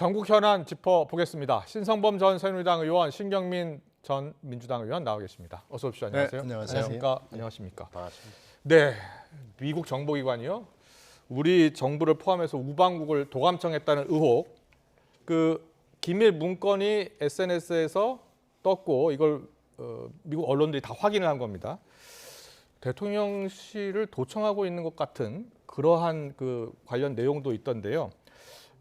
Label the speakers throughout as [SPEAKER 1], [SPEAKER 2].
[SPEAKER 1] 전국 현안 짚어보겠습니다. 신성범 전 새누리당 의원, 신경민 전 민주당 의원 나와 계십니다. 어서 오십시오. 안녕하세요.
[SPEAKER 2] 네, 안녕하세요.
[SPEAKER 1] 안녕하십니까? 안녕하십니까?
[SPEAKER 2] 반갑습니다.
[SPEAKER 1] 네, 미국 정보기관이요. 우리 정부를 포함해서 우방국을 도감청했다는 의혹. 그 기밀 문건이 SNS에서 떴고 이걸 미국 언론들이 다 확인을 한 겁니다. 대통령실을 도청하고 있는 것 같은 그러한 그 관련 내용도 있던데요.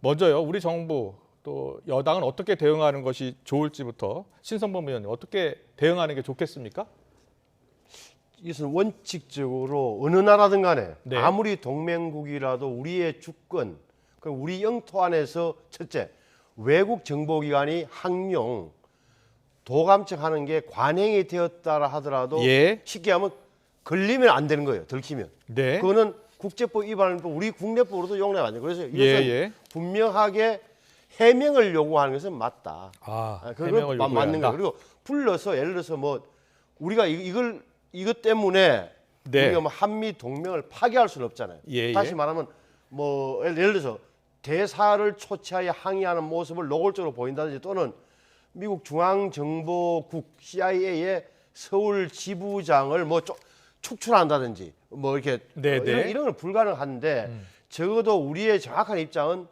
[SPEAKER 1] 먼저요, 우리 정부 또 여당은 어떻게 대응하는 것이 좋을지부터 신성범 의원님 어떻게 대응하는 게 좋겠습니까?
[SPEAKER 2] 이것은 원칙적으로 어느 나라든 간에
[SPEAKER 1] 네.
[SPEAKER 2] 아무리 동맹국이라도 우리의 주권, 우리 영토 안에서 첫째, 외국 정보기관이 항용, 도감청하는 게 관행이 되었다라 하더라도
[SPEAKER 1] 예.
[SPEAKER 2] 쉽게 하면 걸리면 안 되는 거예요. 들키면.
[SPEAKER 1] 네.
[SPEAKER 2] 그거는 국제법 위반은 우리 국내법으로도 용납 안 돼요. 그래서 이것은
[SPEAKER 1] 예.
[SPEAKER 2] 분명하게 해명을 요구하는 것은 맞다.
[SPEAKER 1] 해명을
[SPEAKER 2] 그건 맞는
[SPEAKER 1] 요구한다.
[SPEAKER 2] 거예요. 그리고 불러서 예를 들어서 뭐 우리가 이것 때문에
[SPEAKER 1] 네.
[SPEAKER 2] 우리가 뭐 한미 동맹을 파괴할 수는 없잖아요.
[SPEAKER 1] 예.
[SPEAKER 2] 다시 말하면 뭐 예를 들어서 대사를 초치하여 항의하는 모습을 노골적으로 보인다든지 또는 미국 중앙정보국 CIA의 서울 지부장을 뭐 축출한다든지 뭐 이렇게 이런 건 불가능한데 적어도 우리의 정확한 입장은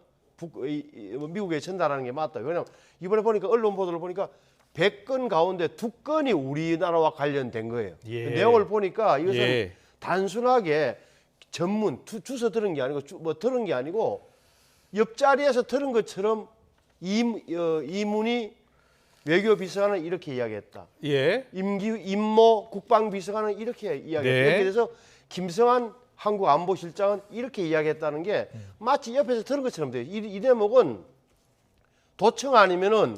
[SPEAKER 2] 미국에 전달하는 게 맞다. 왜냐하면 이번에 보니까 언론 보도를 보니까 100건 가운데 2건이 우리나라와 관련된 거예요.
[SPEAKER 1] 예.
[SPEAKER 2] 그 내용을 보니까 이것은
[SPEAKER 1] 예.
[SPEAKER 2] 단순하게 전문 주서 들은 게 아니고 뭐 들은 게 아니고 옆자리에서 들은 것처럼 이문희 외교비서관은 이렇게 이야기했다.
[SPEAKER 1] 예.
[SPEAKER 2] 임모 국방비서관은 이렇게 이야기했다.
[SPEAKER 1] 네.
[SPEAKER 2] 이렇게 돼서 김성한 한국안보실장은 이렇게 이야기했다는 게 마치 옆에서 들은 것처럼 돼요. 이 대목은 도청 아니면은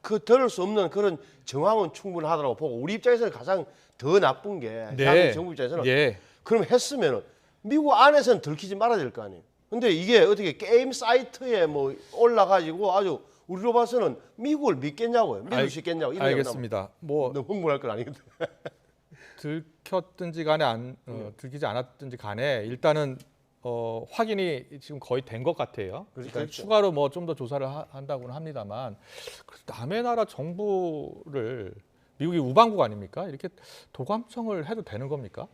[SPEAKER 2] 그 들을 수 없는 그런 정황은 충분하다고 보고 우리 입장에서는 가장 더 나쁜 게 대한민국 정부 입장에서는 그럼 했으면은 미국 안에서는 들키지 말아야 될 거 아니에요. 근데 이게 어떻게 게임 사이트에 뭐 올라가지고 아주 우리로 봐서는 미국을 믿겠냐고요. 믿을 수 있겠냐고. 이런
[SPEAKER 1] 알겠습니다. 뭐
[SPEAKER 2] 너무 흥분할 건 아니거든.
[SPEAKER 1] 들켰든지 간에 들키지 않았든지 간에 일단은 확인이 지금 거의 된 것 같아요. 그러니까 추가로 뭐 좀 더 조사를 한다고는 합니다만 남의 나라 정부를 미국이 우방국 아닙니까? 이렇게 도감청을 해도 되는 겁니까?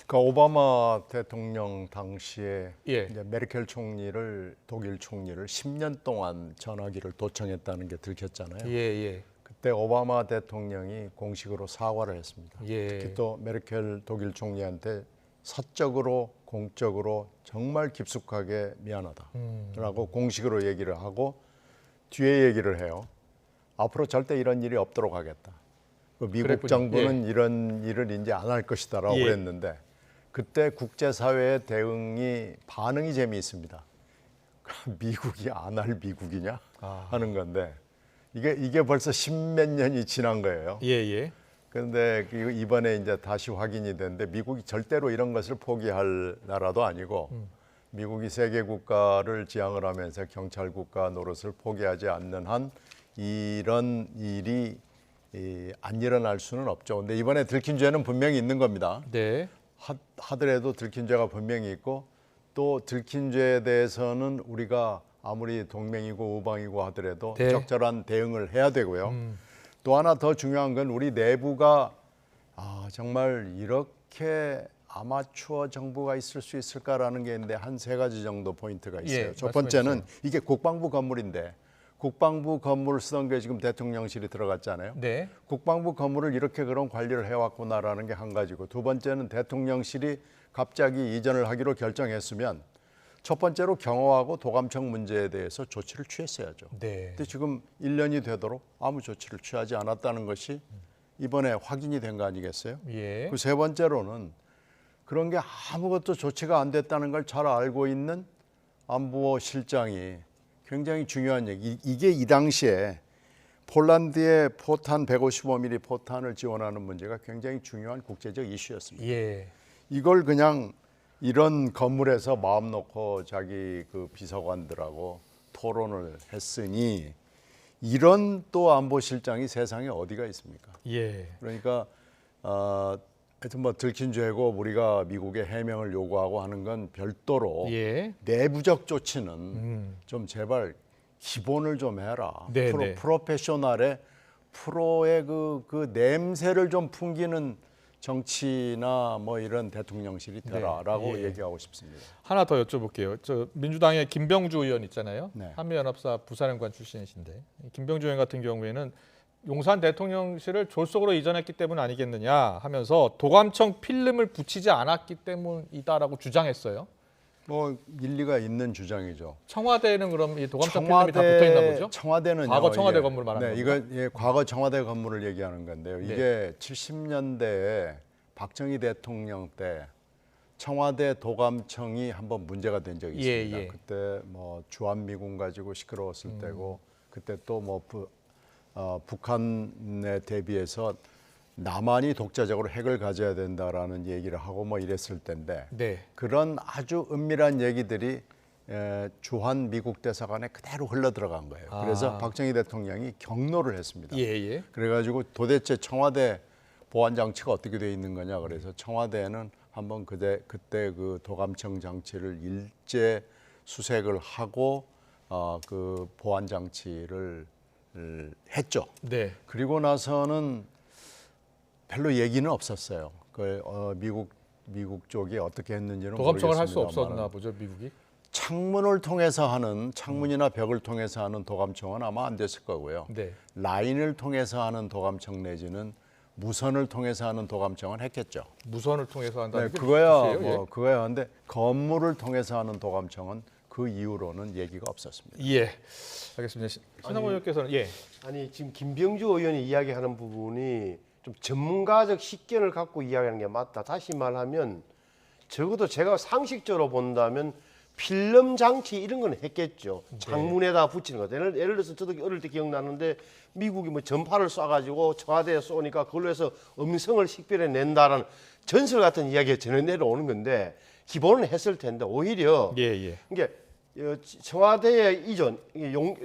[SPEAKER 3] 그러니까 오바마 대통령 당시에
[SPEAKER 1] 예.
[SPEAKER 3] 이제 메르켈 총리를 독일 총리를 10년 동안 전화기를 도청했다는 게 들켰잖아요.
[SPEAKER 1] 예.
[SPEAKER 3] 그때 오바마 대통령이 공식으로 사과를 했습니다.
[SPEAKER 1] 예.
[SPEAKER 3] 특히 또 메르켈 독일 총리한테 사적으로 공적으로 정말 깊숙하게 미안하다라고 공식으로 얘기를 하고 뒤에 얘기를 해요. 앞으로 절대 이런 일이 없도록 하겠다. 미국
[SPEAKER 1] 그랬군요.
[SPEAKER 3] 정부는 이런 일을 이제 안 할 것이다라고 그랬는데 그때 국제사회의 반응이 재미있습니다. 미국이 안 할 미국이냐 하는 건데 이게 벌써 10몇 년이 지난 거예요.
[SPEAKER 1] 예.
[SPEAKER 3] 그런데 이번에 이제 다시 확인이 됐는데 미국이 절대로 이런 것을 포기할 나라도 아니고 미국이 세계 국가를 지향을 하면서 경찰 국가 노릇을 포기하지 않는 한 이런 일이 안 일어날 수는 없죠. 근데 이번에 들킨 죄는 분명히 있는 겁니다.
[SPEAKER 1] 네.
[SPEAKER 3] 하더라도 들킨 죄가 분명히 있고 또 들킨 죄에 대해서는 우리가 아무리 동맹이고 우방이고 하더라도 적절한 대응을 해야 되고요. 또 하나 더 중요한 건 우리 내부가 정말 이렇게 아마추어 정부가 있을 수 있을까라는 게 있는데 한 3가지 정도 포인트가 있어요. 첫 번째는 이게 국방부 건물인데 국방부 건물을 쓰던 게 지금 대통령실이 들어갔잖아요.
[SPEAKER 1] 네.
[SPEAKER 3] 국방부 건물을 이렇게 그런 관리를 해왔구나라는 게 한 가지고 두 번째는 대통령실이 갑자기 이전을 하기로 결정했으면 첫 번째로 경호하고 도감청 문제에 대해서 조치를 취했어야죠.
[SPEAKER 1] 네.
[SPEAKER 3] 근데 지금 1년이 되도록 아무 조치를 취하지 않았다는 것이 이번에 확인이 된 거 아니겠어요?
[SPEAKER 1] 예.
[SPEAKER 3] 그 세 번째로는 그런 게 아무것도 조치가 안 됐다는 걸 잘 알고 있는 안보 실장이 굉장히 중요한 얘기. 이게 이 당시에 폴란드의 포탄 155mm 포탄을 지원하는 문제가 굉장히 중요한 국제적 이슈였습니다.
[SPEAKER 1] 예.
[SPEAKER 3] 이걸 그냥 이런 건물에서 마음 놓고 자기 그 비서관들하고 토론을 했으니 이런 또 안보실장이 세상에 어디가 있습니까?
[SPEAKER 1] 예.
[SPEAKER 3] 그러니까 하여튼 뭐 들킨 죄고 우리가 미국에 해명을 요구하고 하는 건 별도로 내부적 조치는 좀 제발 기본을 좀 해라.
[SPEAKER 1] 네, 네.
[SPEAKER 3] 프로페셔널의 프로의 그 냄새를 좀 풍기는 정치나 뭐 이런 대통령실이 되라라고
[SPEAKER 1] 예.
[SPEAKER 3] 얘기하고 싶습니다.
[SPEAKER 1] 하나 더 여쭤볼게요. 저 민주당의 김병주 의원 있잖아요.
[SPEAKER 3] 네.
[SPEAKER 1] 한미연합사 부사령관 출신이신데 김병주 의원 같은 경우에는 용산 대통령실을 졸속으로 이전했기 때문 아니겠느냐 하면서 도감청 필름을 붙이지 않았기 때문이다라고 주장했어요.
[SPEAKER 3] 뭐 일리가 있는 주장이죠.
[SPEAKER 1] 청와대는 그럼 이 도감청 필름이 다 붙어 있나 보죠?
[SPEAKER 3] 청와대는
[SPEAKER 1] 과거 청와대 건물 말하는
[SPEAKER 3] 네,
[SPEAKER 1] 겁니까?
[SPEAKER 3] 이거 과거 청와대 건물을 얘기하는 건데요.
[SPEAKER 1] 네.
[SPEAKER 3] 이게 70년대에 박정희 대통령 때 청와대 도감청이 한번 문제가 된 적이
[SPEAKER 1] 예,
[SPEAKER 3] 있습니다.
[SPEAKER 1] 예.
[SPEAKER 3] 그때 뭐 주한미군 가지고 시끄러웠을 때고 그때 또 뭐 북한에 대비해서 남한이 독자적으로 핵을 가져야 된다라는 얘기를 하고 뭐 이랬을 때인데
[SPEAKER 1] 네.
[SPEAKER 3] 그런 아주 은밀한 얘기들이 주한 미국 대사관에 그대로 흘러 들어간 거예요. 그래서 박정희 대통령이 경로를 했습니다.
[SPEAKER 1] 예, 예.
[SPEAKER 3] 그래가지고 도대체 청와대 보안 장치가 어떻게 돼 있는 거냐 그래서 청와대는 한번 그때 그 도감청 장치를 일제 수색을 하고 그 보안 장치를 했죠.
[SPEAKER 1] 네.
[SPEAKER 3] 그리고 나서는 별로 얘기는 없었어요. 그 미국 쪽이 어떻게 했는지는
[SPEAKER 1] 도감청을 할 수
[SPEAKER 3] 모르겠습니다만
[SPEAKER 1] 없었나 보죠, 미국이.
[SPEAKER 3] 창문을 통해서 하는 창문이나 벽을 통해서 하는 도감청은 아마 안 됐을 거고요.
[SPEAKER 1] 네.
[SPEAKER 3] 라인을 통해서 하는 도감청 내지는 무선을 통해서 하는 도감청은 했겠죠.
[SPEAKER 1] 무선을 통해서 한다는
[SPEAKER 3] 네,
[SPEAKER 1] 게
[SPEAKER 3] 그거야
[SPEAKER 1] 무슨 뜻이에요?
[SPEAKER 3] 뭐 그거야. 근데 건물을 통해서 하는 도감청은 그 이후로는 얘기가 없었습니다.
[SPEAKER 1] 예. 알겠습니다. 신상호 의원께서는 예.
[SPEAKER 2] 아니 지금 김병주 의원이 이야기하는 부분이 좀 전문가적 식견을 갖고 이야기하는 게 맞다. 다시 말하면 적어도 제가 상식적으로 본다면 필름 장치 이런 건 했겠죠. 창문에다 붙이는 거. 예를 들어서 저도 어릴 때 기억나는데 미국이 뭐 전파를 쏴가지고 청와대에 쏘니까 그걸로 해서 음성을 식별해 낸다라는 전설 같은 이야기가 전해 내려오는 건데 기본은 했을 텐데 오히려
[SPEAKER 1] 예, 예.
[SPEAKER 2] 이게 청와대의 이전,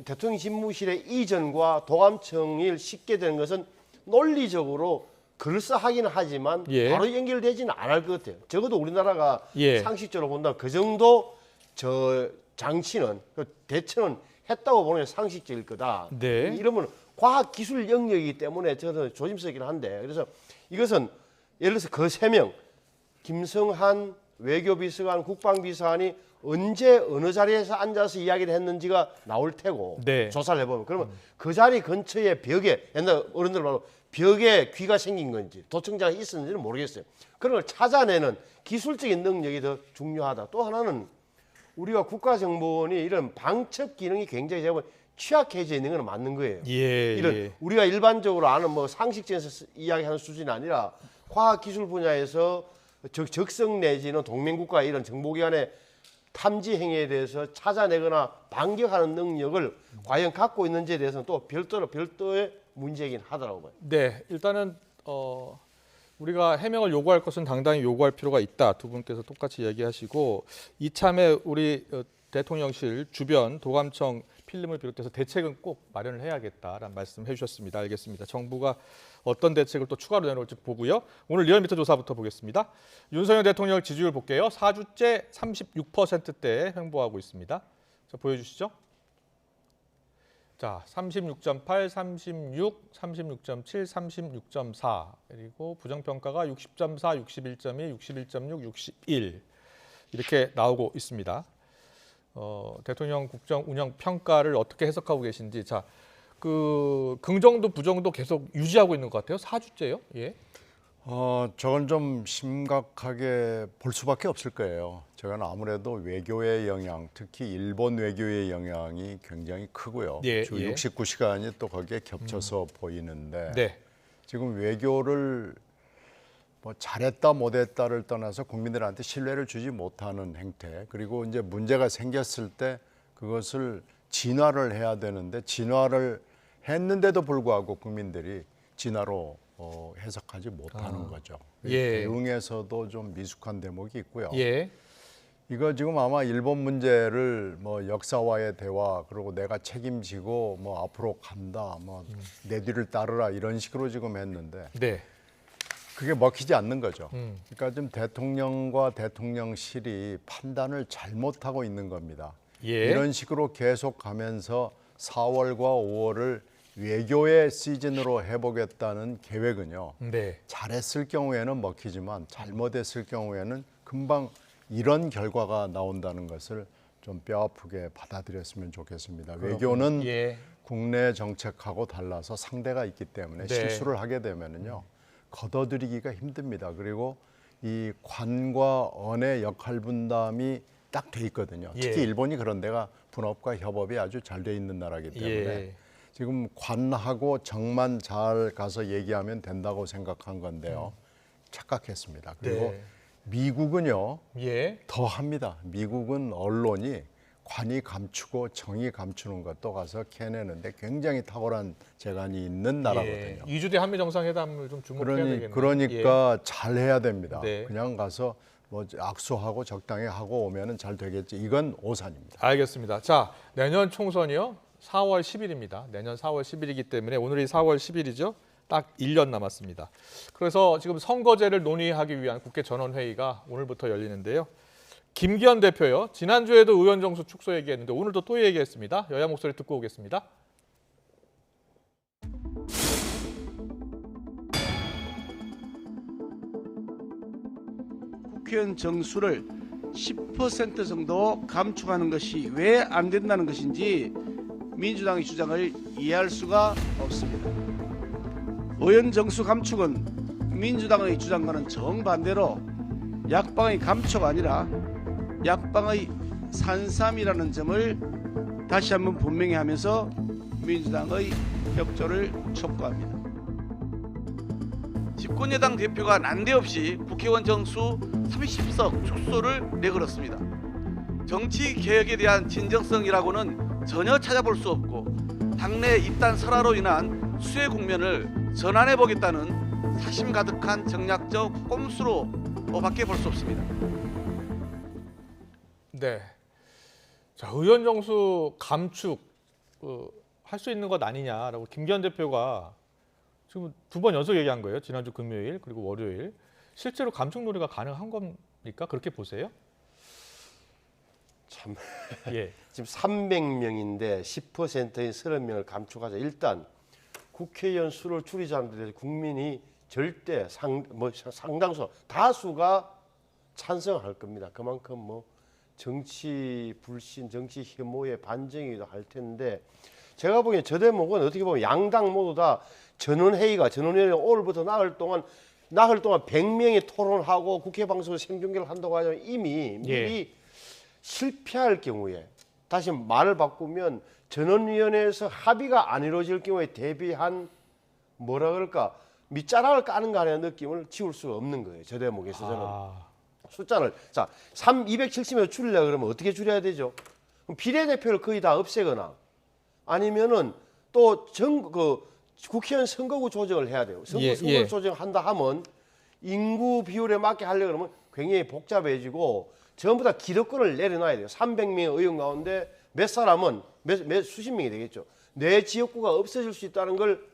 [SPEAKER 2] 대통령 집무실의 이전과 도감청을 싣게 되는 것은 논리적으로 그럴싸하기는 하지만
[SPEAKER 1] 예.
[SPEAKER 2] 바로 연결되지는 않을 것 같아요. 적어도 우리나라가
[SPEAKER 1] 예.
[SPEAKER 2] 상식적으로 본다면 그 정도 저 장치는 그 대처는 했다고 보는 게 상식적일 거다.
[SPEAKER 1] 네.
[SPEAKER 2] 이러면 과학 기술 영역이기 때문에 저는 조심스럽긴 한데 그래서 이것은 예를 들어서 그 세 명 김성한 외교비서관, 국방비서관이 언제 어느 자리에서 앉아서 이야기를 했는지가 나올 테고
[SPEAKER 1] 네.
[SPEAKER 2] 조사를 해보면 그러면 그 자리 근처에 벽에 옛날 어른들 말로 벽에 귀가 생긴 건지 도청자가 있었는지는 모르겠어요. 그런 걸 찾아내는 기술적인 능력이 더 중요하다. 또 하나는 우리가 국가정보원이 이런 방첩 기능이 굉장히 제가 취약해져 있는 건 맞는 거예요.
[SPEAKER 1] 예.
[SPEAKER 2] 이런
[SPEAKER 1] 예.
[SPEAKER 2] 우리가 일반적으로 아는 뭐 상식적에서 이야기하는 수준이 아니라 과학기술 분야에서 적성 내지는 동맹국가 이런 정보기관의 탐지 행위에 대해서 찾아내거나 반격하는 능력을 과연 갖고 있는지에 대해서는 또 별도의 문제이긴 하더라고요.
[SPEAKER 1] 네, 일단은 우리가 해명을 요구할 것은 당당히 요구할 필요가 있다. 두 분께서 똑같이 얘기하시고 이참에 우리 대통령실 주변 도감청 필름을 비롯해서 대책은 꼭 마련을 해야겠다라는 말씀 해주셨습니다. 알겠습니다. 정부가 어떤 대책을 또 추가로 내놓을지 보고요. 오늘 리얼미터 조사부터 보겠습니다. 윤석열 대통령 지지율 볼게요. 4주째 36%대에 횡보하고 있습니다. 자, 보여주시죠. 자, 36.8, 36, 36.7, 36.4 그리고 부정평가가 60.4, 61.2, 61.6, 61 이렇게 나오고 있습니다. 대통령 국정 운영 평가를 어떻게 해석하고 계신지 자, 그 긍정도 부정도 계속 유지하고 있는 것 같아요. 4주째요. 예.
[SPEAKER 3] 저건 좀 심각하게 볼 수밖에 없을 거예요. 저건 아무래도 외교의 영향, 특히 일본 외교의 영향이 굉장히 크고요.
[SPEAKER 1] 예,
[SPEAKER 3] 주
[SPEAKER 1] 예.
[SPEAKER 3] 69시간이 또 거기에 겹쳐서 보이는데
[SPEAKER 1] 네.
[SPEAKER 3] 지금 외교를 뭐 잘했다 못했다를 떠나서 국민들한테 신뢰를 주지 못하는 행태 그리고 이제 문제가 생겼을 때 그것을 진화를 해야 되는데 진화를 했는데도 불구하고 국민들이 진화로 해석하지 못하는 거죠.
[SPEAKER 1] 예.
[SPEAKER 3] 대응에서도 좀 미숙한 대목이 있고요.
[SPEAKER 1] 예.
[SPEAKER 3] 이거 지금 아마 일본 문제를 뭐 역사와의 대화 그리고 내가 책임지고 뭐 앞으로 간다 뭐 내 뒤를 따르라 이런 식으로 지금 했는데
[SPEAKER 1] 네.
[SPEAKER 3] 그게 먹히지 않는 거죠. 그러니까 지금 대통령과 대통령실이 판단을 잘못하고 있는 겁니다.
[SPEAKER 1] 예.
[SPEAKER 3] 이런 식으로 계속 가면서 4월과 5월을 외교의 시즌으로 해보겠다는 계획은요.
[SPEAKER 1] 네.
[SPEAKER 3] 잘했을 경우에는 먹히지만 잘못했을 경우에는 금방 이런 결과가 나온다는 것을 좀 뼈아프게 받아들였으면 좋겠습니다. 외교는
[SPEAKER 1] 예.
[SPEAKER 3] 국내 정책하고 달라서 상대가 있기 때문에
[SPEAKER 1] 네.
[SPEAKER 3] 실수를 하게 되면은요 걷어들이기가 힘듭니다. 그리고 이 관과 언의 역할 분담이 딱 돼 있거든요.
[SPEAKER 1] 예.
[SPEAKER 3] 특히 일본이 그런 데가 분업과 협업이 아주 잘 돼 있는 나라이기 때문에
[SPEAKER 1] 예.
[SPEAKER 3] 지금 관하고 정만 잘 가서 얘기하면 된다고 생각한 건데요. 착각했습니다. 그리고
[SPEAKER 1] 네.
[SPEAKER 3] 미국은요
[SPEAKER 1] 예.
[SPEAKER 3] 더 합니다. 미국은 언론이 관이 감추고 정이 감추는 것도 가서 캐내는데 굉장히 탁월한 재간이 있는 나라거든요.
[SPEAKER 1] 예. 2주 뒤 한미 정상회담을 좀 주목해야 되겠네요.
[SPEAKER 3] 그러니까 잘해야 됩니다.
[SPEAKER 1] 네.
[SPEAKER 3] 그냥 가서 뭐 악수하고 적당히 하고 오면은 잘 되겠지. 이건 오산입니다.
[SPEAKER 1] 알겠습니다. 자, 내년 총선이요. 4월 10일입니다. 내년 4월 10일이기 때문에 오늘이 4월 10일이죠. 딱 1년 남았습니다. 그래서 지금 선거제를 논의하기 위한 국회 전원회의가 오늘부터 열리는데요. 김기현 대표요. 지난주에도 의원 정수 축소 얘기했는데 오늘도 또 얘기했습니다. 여야 목소리 듣고 오겠습니다.
[SPEAKER 4] 국회의원 정수를 10% 정도 감축하는 것이 왜 안 된다는 것인지 민주당의 주장을 이해할 수가 없습니다. 의원 정수 감축은 민주당의 주장과는 정반대로 약방의 감초가 아니라 약방의 산삼이라는 점을 다시 한번 분명히 하면서 민주당의 협조를 촉구합니다.
[SPEAKER 5] 집권여당 대표가 난데없이 국회의원 정수 30석 축소를 내걸었습니다. 정치 개혁에 대한 진정성이라고는 전혀 찾아볼 수 없고 당내 입단 설화로 인한 수혜 국면을 전환해 보겠다는 사심 가득한 정략적 꼼수로밖에 볼 수 없습니다.
[SPEAKER 1] 네. 자, 의원 정수 감축 할 수 있는 것 아니냐라고 김기현 대표가 지금 2번 연속 얘기한 거예요. 지난주 금요일 그리고 월요일. 실제로 감축 논의가 가능한 겁니까? 그렇게 보세요?
[SPEAKER 2] 참
[SPEAKER 1] 예.
[SPEAKER 2] 지금 300명인데 10%인 30명을 감축하자. 일단 국회의원 수를 줄이자는 데 대해서 국민이 절대 상당수 다수가 찬성할 겁니다. 그만큼 뭐 정치 불신, 정치 혐오의 반증이기도 할 텐데 제가 보기엔 저 대목은 어떻게 보면 양당 모두 다 전원회의가 오늘부터 나흘 동안 100명이 토론하고 국회 방송을 생중계를 한다고 하면 이미 미리 실패할 경우에 다시 말을 바꾸면 전원위원회에서 합의가 안 이루어질 경우에 대비한 뭐라 그럴까 밑자락을 까는 거 아니라는 느낌을 지울 수가 없는 거예요. 저 대목에서 저는 숫자를 270명 줄이려고 그러면 어떻게 줄여야 되죠? 그럼 비례대표를 거의 다 없애거나 아니면은 또 국회의원 선거구 조정을 해야 돼요. 선거구 조정한다 하면 인구 비율에 맞게 하려고 그러면 굉장히 복잡해지고 전부 다 기득권을 내려놔야 돼요. 300명의 의원 가운데 몇 사람은 수십 명이 되겠죠. 내 지역구가 없어질 수 있다는 걸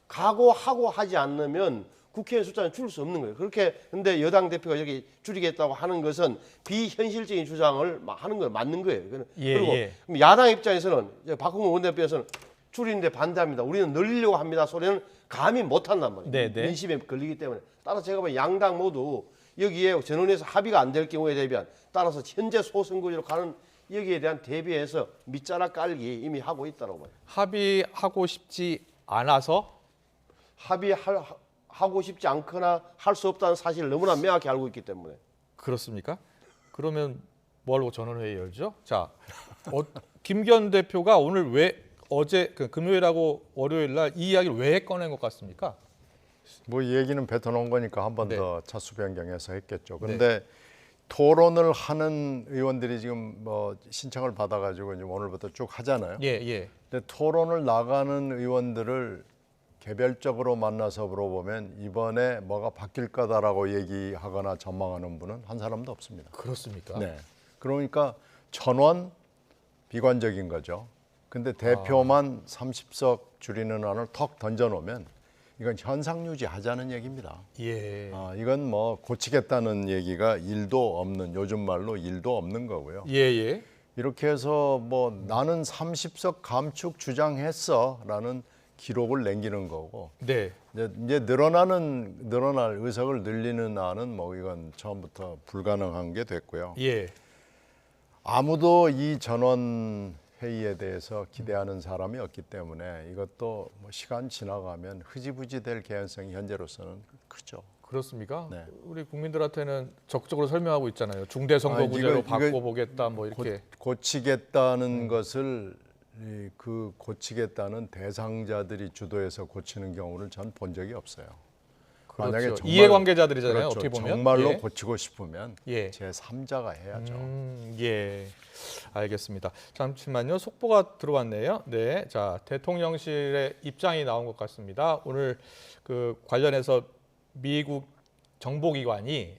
[SPEAKER 2] 각오하고 하지 않으면 국회의원 숫자는 줄일 수 없는 거예요. 그렇게 근데 여당 대표가 여기 줄이겠다고 하는 것은 비현실적인 주장을 하는 거 맞는 거예요. 그리고 야당 입장에서는 박홍근 원내대표에서는 줄이는데 반대합니다. 우리는 늘리려고 합니다. 소리는 감히 못한단 말이에요. 민심에 걸리기 때문에. 따라서 제가 보면 양당 모두 여기에 전원에서 합의가 안 될 경우에 대비한 따라서 현재 소선거제로 가는 여기에 대한 대비해서 밑자락 깔기 이미 하고 있다고 봐요.
[SPEAKER 1] 합의하고 싶지 않아서
[SPEAKER 2] 하고 싶지 않거나 할 수 없다는 사실을 너무나 명확히 알고 있기 때문에.
[SPEAKER 1] 그렇습니까? 그러면 뭐 하려고 전원회의 열죠? 자, 김기현 대표가 오늘 왜 어제 금요일하고 월요일 날 이 이야기를 왜 꺼낸 것 같습니까?
[SPEAKER 3] 뭐 얘기는 뱉어놓은 거니까 한 번 더 차수 변경해서 했겠죠. 그런데 토론을 하는 의원들이 지금 뭐 신청을 받아가지고 이제 오늘부터 쭉 하잖아요. 근데 토론을 나가는 의원들을 개별적으로 만나서 물어보면 이번에 뭐가 바뀔 거다라고 얘기하거나 전망하는 분은 한 사람도 없습니다.
[SPEAKER 1] 그렇습니까?
[SPEAKER 3] 네. 그러니까 전원 비관적인 거죠. 근데 대표만 30석 줄이는 안을 턱 던져놓으면 이건 현상 유지하자는 얘기입니다. 이건 뭐 고치겠다는 얘기가 일도 없는 요즘 말로 일도 없는 거고요. 이렇게 해서 뭐 나는 30석 감축 주장했어라는 기록을 남기는 거고
[SPEAKER 1] 네.
[SPEAKER 3] 이제 늘어날 의석을 늘리는 안은 뭐 이건 처음부터 불가능한 게 됐고요.
[SPEAKER 1] 예.
[SPEAKER 3] 아무도 이 전원 회의에 대해서 기대하는 사람이 없기 때문에 이것도 뭐 시간 지나가면 흐지부지 될 개연성이 현재로서는 크죠.
[SPEAKER 1] 그렇습니까?
[SPEAKER 3] 네.
[SPEAKER 1] 우리 국민들한테는 적극적으로 설명하고 있잖아요. 중대선거구제로 바꿔보겠다 뭐 이렇게.
[SPEAKER 3] 고치겠다는 것을 고치겠다는 대상자들이 주도해서 고치는 경우를 전 본 적이 없어요.
[SPEAKER 1] 그렇죠. 이해관계자들이잖아요.
[SPEAKER 3] 그렇죠.
[SPEAKER 1] 어떻게 보면.
[SPEAKER 3] 정말로
[SPEAKER 1] 예.
[SPEAKER 3] 고치고 싶으면
[SPEAKER 1] 예.
[SPEAKER 3] 제3자가 해야죠.
[SPEAKER 1] 예. 알겠습니다. 잠시만요. 속보가 들어왔네요. 네. 자, 대통령실의 입장이 나온 것 같습니다. 오늘 그 관련해서 미국 정보기관이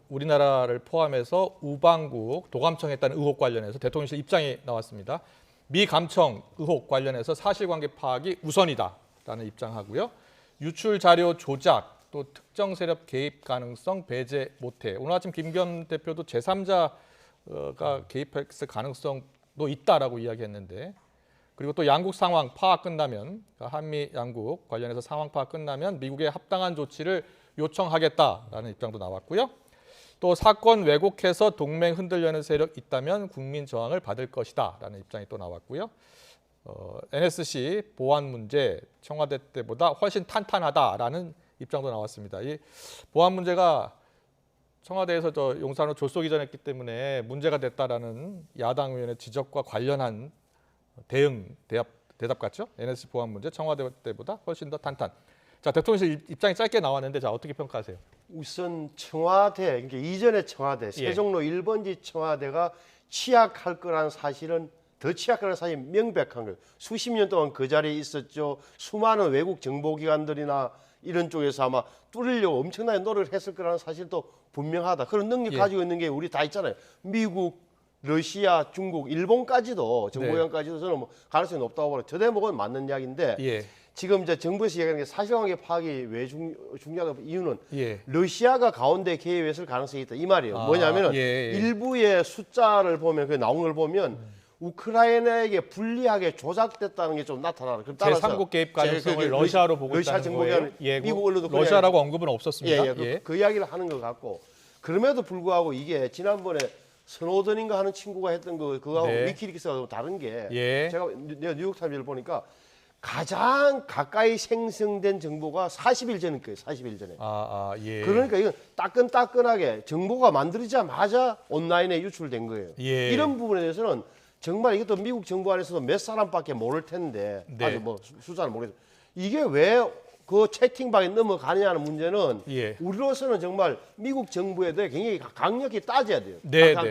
[SPEAKER 1] 우리나라를 포함해서 우방국 도감청했다는 의혹 관련해서 대통령실 입장이 나왔습니다. 미 감청 의혹 관련해서 사실관계 파악이 우선이다라는 입장하고요. 유출 자료 조작 또 특정 세력 개입 가능성 배제 못해. 오늘 아침 김기현 대표도 제3자가 개입했을 가능성도 있다라고 이야기했는데, 그리고 또 양국 상황 파악 끝나면, 한미 양국 관련해서 상황 파악 끝나면 미국의 합당한 조치를 요청하겠다라는 입장도 나왔고요. 또 사건 왜곡해서 동맹 흔들려는 세력 있다면 국민 저항을 받을 것이다라는 입장이 또 나왔고요. NSC 보안 문제 청와대 때보다 훨씬 탄탄하다라는 입장도 나왔습니다. 이 보안 문제가 청와대에서 용산으로 졸속 이전했기 때문에 문제가 됐다라는 야당 의원의 지적과 관련한 대답 같죠? NSC 보안 문제 청와대 때보다 훨씬 더 탄탄. 자, 대통령실 입장이 짧게 나왔는데 자 어떻게 평가하세요?
[SPEAKER 2] 우선 청와대, 그러니까 이전의 청와대, 세종로 1번지 청와대가 취약할 거라는 사실은 더 취약할 사실이 명백한 거예요. 수십 년 동안 그 자리에 있었죠. 수많은 외국 정보기관들이나 이런 쪽에서 아마 뚫으려고 엄청나게 노력을 했을 거라는 사실도 분명하다. 그런 능력 가지고 있는 게 우리 다 있잖아요. 미국, 러시아, 중국, 일본까지도 정보기관까지도 저는 뭐 가능성이 높다고 봐요. 저 대목은 맞는 이야기인데 지금 이제 정부에서 얘기하는 게 사실관계 파악이 왜 중요하다 이유는 러시아가 가운데 개입했을 가능성이 있다 이 말이에요. 뭐냐면은 일부의 숫자를 보면 그 나온 걸 보면 우크라이나에게 불리하게 조작됐다는 게 좀 나타나는.
[SPEAKER 1] 제3국 개입 가능성을 러시아로 보고 있다는 거예요.
[SPEAKER 2] 미국 언론도
[SPEAKER 1] 러시아라고 언급은 없었습니다.
[SPEAKER 2] 그 이야기를 하는 것 같고, 그럼에도 불구하고 이게 지난번에 스노든인가 하는 친구가 했던 그거하고 위키리크스하고 다른 게 제가 뉴욕타임즈를 보니까 가장 가까이 생성된 정보가 40일 전일 거예요. 40일 전에. 그러니까 이건 따끈따끈하게 정보가 만들어지자마자 온라인에 유출된 거예요. 이런 부분에 대해서는 정말 이것도 미국 정부 안에서도 몇 사람밖에 모를 텐데 아주 뭐 숫자는 모르겠어요. 이게 왜 그 채팅방에 넘어가느냐는 문제는 우리로서는 정말 미국 정부에 대해 굉장히 강력히 따져야 돼요.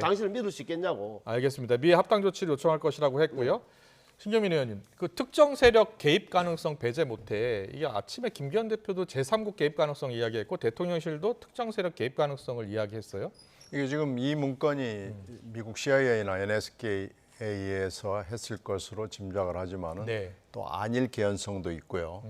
[SPEAKER 2] 당신을 믿을 수 있겠냐고.
[SPEAKER 1] 알겠습니다. 미의 합당 조치를 요청할 것이라고 했고요. 신경민 의원님, 그 특정 세력 개입 가능성 배제 못해. 이게 아침에 김기현 대표도 제3국 개입 가능성 이야기했고 대통령실도 특정 세력 개입 가능성을 이야기했어요.
[SPEAKER 3] 이게 지금 이 문건이 미국 CIA나 NSK에서 했을 것으로 짐작을 하지만은 또 아닐 개연성도 있고요.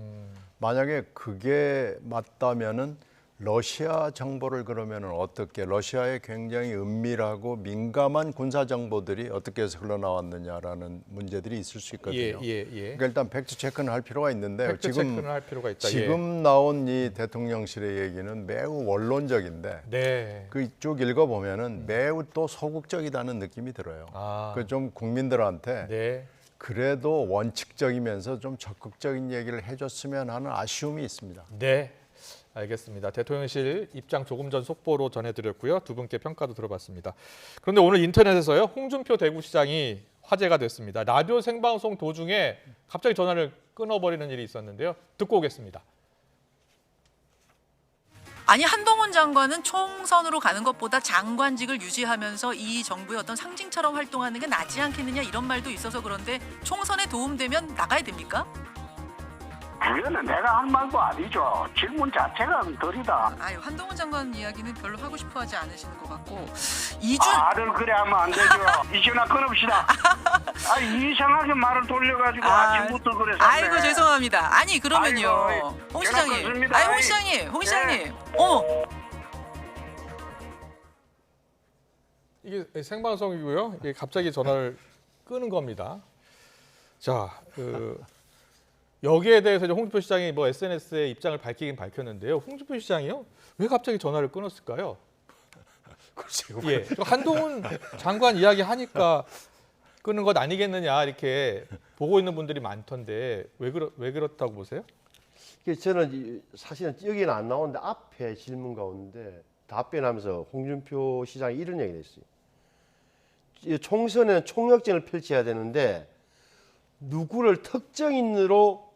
[SPEAKER 3] 만약에 그게 맞다면은 러시아 정보를 그러면은 어떻게 러시아의 굉장히 은밀하고 민감한 군사 정보들이 어떻게 해서 흘러나왔느냐라는 문제들이 있을 수 있거든요. 그러니까 일단 팩트 체크는 할 필요가 있는데 지금 나온 이 대통령실의 얘기는 매우 원론적인데 그쪽 읽어보면은 매우 또 소극적이다는 느낌이 들어요. 그 좀 국민들한테 그래도 원칙적이면서 좀 적극적인 얘기를 해줬으면 하는 아쉬움이 있습니다.
[SPEAKER 1] 알겠습니다. 대통령실 입장 조금 전 속보로 전해드렸고요. 두 분께 평가도 들어봤습니다. 그런데 오늘 인터넷에서요. 홍준표 대구시장이 화제가 됐습니다. 라디오 생방송 도중에 갑자기 전화를 끊어버리는 일이 있었는데요. 듣고 오겠습니다.
[SPEAKER 6] 아니, 한동훈 장관은 총선으로 가는 것보다 장관직을 유지하면서 이 정부의 어떤 상징처럼 활동하는 게 낫지 않겠느냐 이런 말도 있어서 그런데 총선에 도움되면 나가야 됩니까?
[SPEAKER 7] 그거는 내가 한 말도 아니죠. 질문 자체가 덜이다.
[SPEAKER 6] 한동훈 장관 이야기는 별로 하고 싶어하지 않으시는 것 같고
[SPEAKER 7] 말을 그래 하면 안 되죠. 이전화 끊읍시다. 이상하게 말을 돌려가지고 아침부터 그래서.
[SPEAKER 6] 아이고 죄송합니다. 아니 그러면요, 홍 시장님. 홍 시장님.
[SPEAKER 1] 이게 생방송이고요. 이게 갑자기 전화를 끄는 겁니다. 자, 여기에 대해서 이제 홍준표 시장이 뭐 SNS에 입장을 밝히긴 밝혔는데요. 홍준표 시장이요? 왜 갑자기 전화를 끊었을까요?
[SPEAKER 2] 글쎄요.
[SPEAKER 1] 예, 한동훈 장관 이야기 하니까 끊은 것 아니겠느냐 이렇게 보고 있는 분들이 많던데 왜 그렇다고 보세요?
[SPEAKER 2] 저는 사실은 여기는 안 나오는데 앞에 질문 가운데 답변하면서 홍준표 시장이 이런 얘기를 했어요. 총선에는 총력전을 펼쳐야 되는데 누구를 특정인으로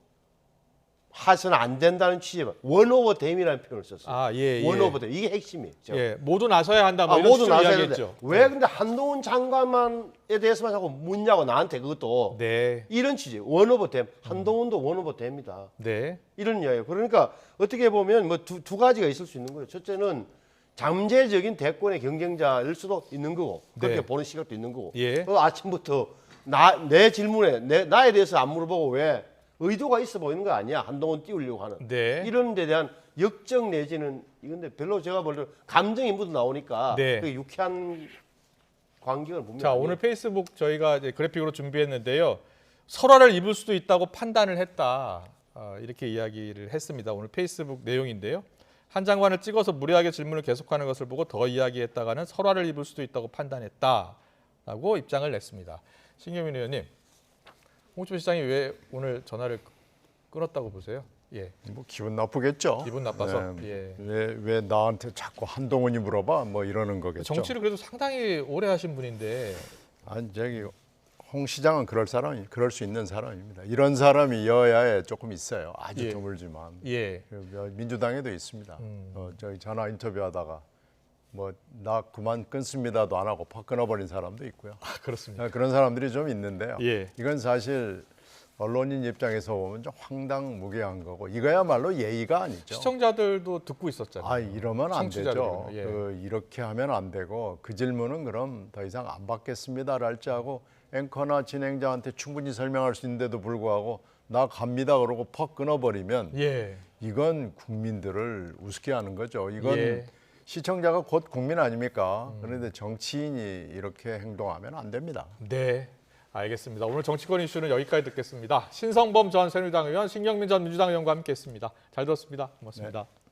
[SPEAKER 2] 해서는 안 된다는 취지에 원오버 댐이라는 표현을 썼어요.
[SPEAKER 1] 아, 예, 예.
[SPEAKER 2] 원오버 댐 이게 핵심이에요.
[SPEAKER 1] 예, 모두 나서야 한다. 뭐 이런
[SPEAKER 2] 모두
[SPEAKER 1] 식으로
[SPEAKER 2] 나서야
[SPEAKER 1] 이야기했죠.
[SPEAKER 2] 되는데 왜 근데 한동훈 장관만에 대해서만 자꾸 묻냐고 나한테 그것도
[SPEAKER 1] 네,
[SPEAKER 2] 이런 취지. 원오버 댐. 한동훈도 원오버 댐이다.
[SPEAKER 1] 네,
[SPEAKER 2] 이런 이야기예요. 그러니까 어떻게 보면 뭐 두 가지가 있을 수 있는 거예요. 첫째는 잠재적인 대권의 경쟁자일 수도 있는 거고 그렇게
[SPEAKER 1] 네.
[SPEAKER 2] 보는 시각도 있는 거고.
[SPEAKER 1] 예.
[SPEAKER 2] 아침부터 내 질문에 나에 대해서 안 물어보고 왜 의도가 있어 보이는 거 아니야? 한동훈 띄우려고 하는.
[SPEAKER 1] 네.
[SPEAKER 2] 이런 데 대한 역정 내지는 이건데 별로 제가 볼 때 감정이 묻어 나오니까
[SPEAKER 1] 네.
[SPEAKER 2] 그 유쾌한 광경을 분명히.
[SPEAKER 1] 자, 오늘 페이스북 저희가 이제 그래픽으로 준비했는데요. 설화를 입을 수도 있다고 판단을 했다. 이렇게 이야기를 했습니다. 오늘 페이스북 내용인데요. 한 장관을 찍어서 무례하게 질문을 계속하는 것을 보고 더 이야기했다가는 설화를 입을 수도 있다고 판단했다라고 입장을 냈습니다. 신경민 의원님, 홍준표 시장이 왜 오늘 전화를 끊었다고 보세요? 예,
[SPEAKER 3] 뭐 기분 나쁘겠죠.
[SPEAKER 1] 기분 나빠서.
[SPEAKER 3] 네.
[SPEAKER 1] 예.
[SPEAKER 3] 왜 나한테 자꾸 한동훈이 물어봐? 뭐 이러는 거겠죠.
[SPEAKER 1] 정치를 그래도 상당히 오래 하신 분인데.
[SPEAKER 3] 아니 저기 홍 시장은 그럴 수 있는 사람입니다. 이런 사람이 여야에 조금 있어요. 아주
[SPEAKER 1] 예.
[SPEAKER 3] 드물지만
[SPEAKER 1] 예.
[SPEAKER 3] 민주당에도 있습니다. 저희 전화 인터뷰하다가 뭐 나 그만 끊습니다도 안 하고 팍 끊어버린 사람도 있고요.
[SPEAKER 1] 그렇습니다.
[SPEAKER 3] 그런 사람들이 좀 있는데요.
[SPEAKER 1] 예.
[SPEAKER 3] 이건 사실 언론인 입장에서 보면 좀 황당무계한 거고 이거야말로 예의가 아니죠.
[SPEAKER 1] 시청자들도 듣고 있었잖아요.
[SPEAKER 3] 아 이러면 안 되죠.
[SPEAKER 1] 청취자들은요. 예.
[SPEAKER 3] 이렇게 하면 안 되고 그 질문은 그럼 더 이상 안 받겠습니다랄지 하고 앵커나 진행자한테 충분히 설명할 수 있는데도 불구하고 나 갑니다 그러고 퍽 끊어버리면
[SPEAKER 1] 예.
[SPEAKER 3] 이건 국민들을 우습게 하는 거죠. 이건
[SPEAKER 1] 예.
[SPEAKER 3] 시청자가 곧 국민 아닙니까? 그런데 정치인이 이렇게 행동하면 안 됩니다.
[SPEAKER 1] 네, 알겠습니다. 오늘 정치권 이슈는 여기까지 듣겠습니다. 신성범 전 새누리당 의원, 신경민 전 민주당 의원과 함께했습니다. 잘 들었습니다. 고맙습니다.
[SPEAKER 3] 네.